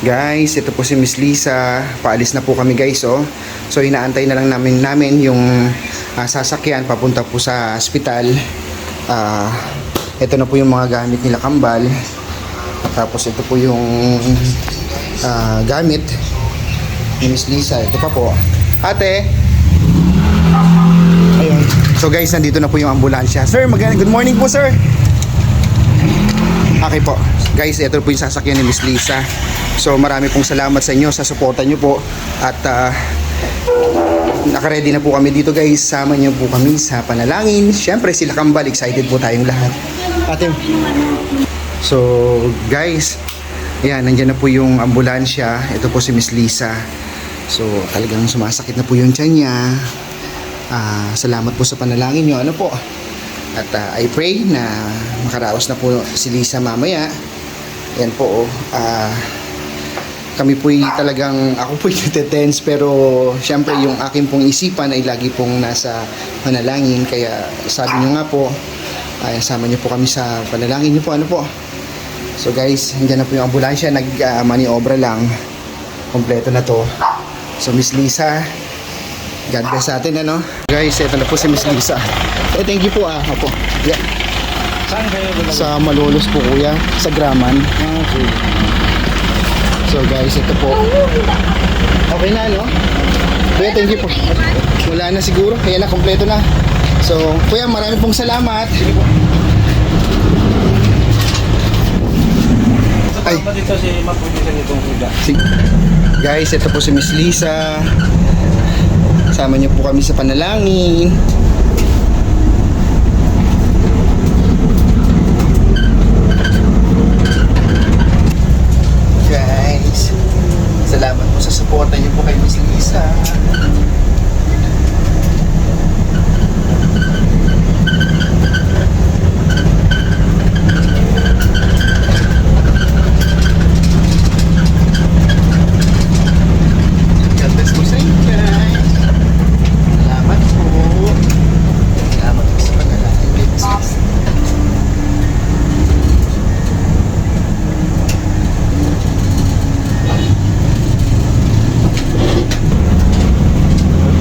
Guys, ito po si Miss Lisa. Paalis na po kami guys, oh. So inaantay na lang namin yung sasakyan papunta po sa ospital. Ito na po yung mga gamit nila kambal. Tapos ito po yung gamit ni Miss Lisa. Ito pa po. Ate. Ayun. So guys, nandito na po yung ambulansya. Sir, good morning po, sir. Okay po. Guys, ito po yung sasakyan ni Miss Lisa. So marami pong salamat sa inyo sa suporta nyo po. At nakaready na po kami dito guys. Sama nyo po kami sa panalangin. Siyempre sila kambal, excited po tayong lahat. Ate. So guys, ayan, nandyan na po yung ambulansya. Ito po si Miss Lisa. So talagang sumasakit na po yung tiyan niya. Salamat po sa panalangin nyo. Ano po? At I pray na makaraos na po si Lisa mamaya. Yan po. Kami po'y talagang, ako po'y nate-tense, pero syempre yung aking pong isipan ay lagi pong nasa panalangin. Kaya sabi nyo nga po, sama nyo po kami sa panalangin nyo po. Ano po? So guys, andyan na po yung ambulansya. Nag-maniobra lang. Kompleto na to. So Miss Lisa, God bless sa atin, ano? Guys, ito na po si Miss Lisa. Thank you po, Opo. Yeah. Saan kayo? Sa Malolos po, kuya. Sa Graman. Okay. So guys, ito po. Okay na, no? Kuya, thank you po. Wala na siguro. Kaya na, kompleto na. So, kuya, marami pong salamat. Ay. Kasama dito si mapulisan itong kuda. Guys, ito po si Miss Lisa. Sama niyo po kami sa panalangin. Guys, salamat po sa suporta niyo po kay Miss Lisa. God bless po sa inyo, guys. Salamat po. Salamat po sa panalangin kay Miss Lisa.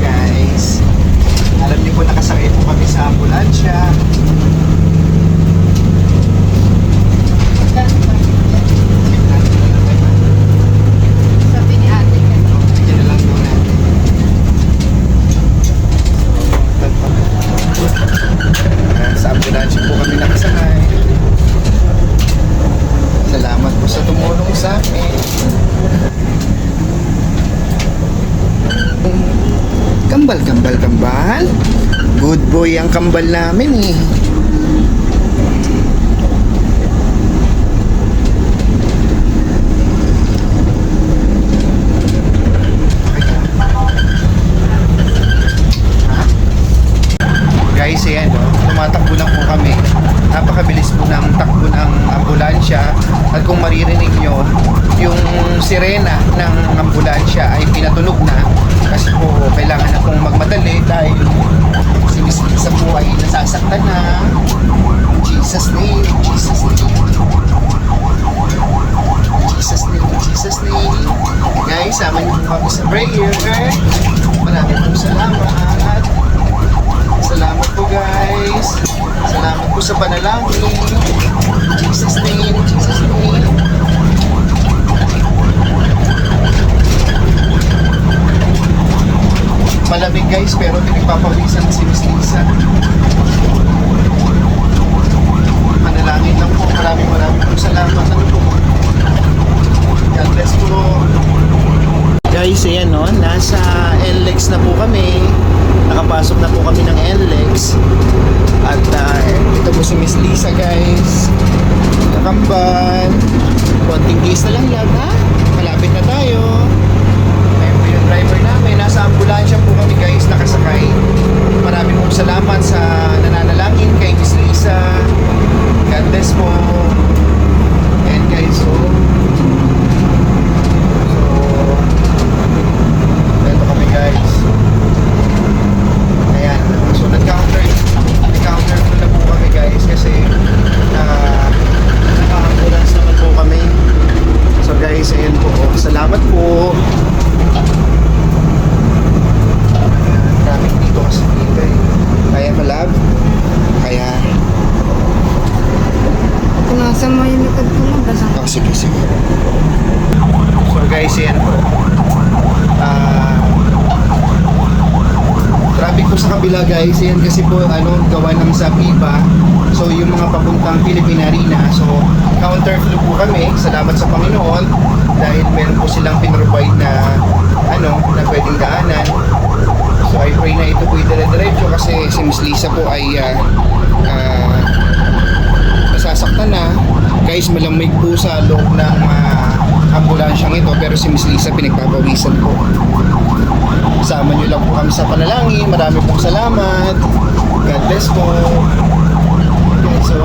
Guys, alam niyo po nakasakay po kami sa ambulansya. Sabi ni ate ka. Bigyan na lang doon natin. Sa ambulansya po kami nakasakay. Salamat po sa tumulong sa amin. Kambal. Good boy ang kambal namin eh. Guys, ayan, tumatakbo lang po kami. Napakabilis po ng takbo ng ambulansya. At kung maririnig nyo, yung sirena ng ambulansya ay pinatunog na. Kasi po, kailangan na pong magmadali dahil si Miss Lisa po ay nasasaktan na. Jesus name, Jesus name. Jesus name, Jesus name. Guys, sama niyo po kami sa prayer. Maraming pong salamat. Salamat po guys. Salamat po sa panalangin. Jesus name, Jesus name. Malamig guys, pero pinagpapawisan si Miss Lisa. Panalangin lang po. Maraming po salamat. Ano po? God bless po. Guys, ayan no, nasa NLEX na po kami. Nakapasok na po kami ng NLEX. At ito po si Miss Lisa guys. Nakambal. Konting case na lang ha. Malapit na tayo. Ayun po yung driver namin. Nasa ambulansya po kami guys, nakasakay. Maraming pong salamat sa nananalangin kay Miss Lisa. God bless po. And guys, so ito kami guys. Ayan. So nag-counter ko na po kami guys kasi naka-ambulance naman po kami. So guys, ayan po. Salamat po. Traffic dito kasi dito eh. Kaya ka, love? Kaya. Punasan mo yung likod ko lang. Basang Oh, sige. So guys, yan po. Traffic po sa kabila guys. Yan kasi po gawa ng sa Viva. So yung mga papuntang Philippine Arena. So counterflow po kami. Salamat sa Panginoon. Dahil meron po silang pinrovide na na pwedeng daanan. So I pray na ito po dire-diretso kasi si Miss Lisa po ay nasasaktan na. Guys, malamig po sa loob ng ambulansyang ito pero si Miss Lisa pinagpapawisan po. Sama nyo lang po kami sa panalangin. Marami pong salamat. God bless po. Okay, so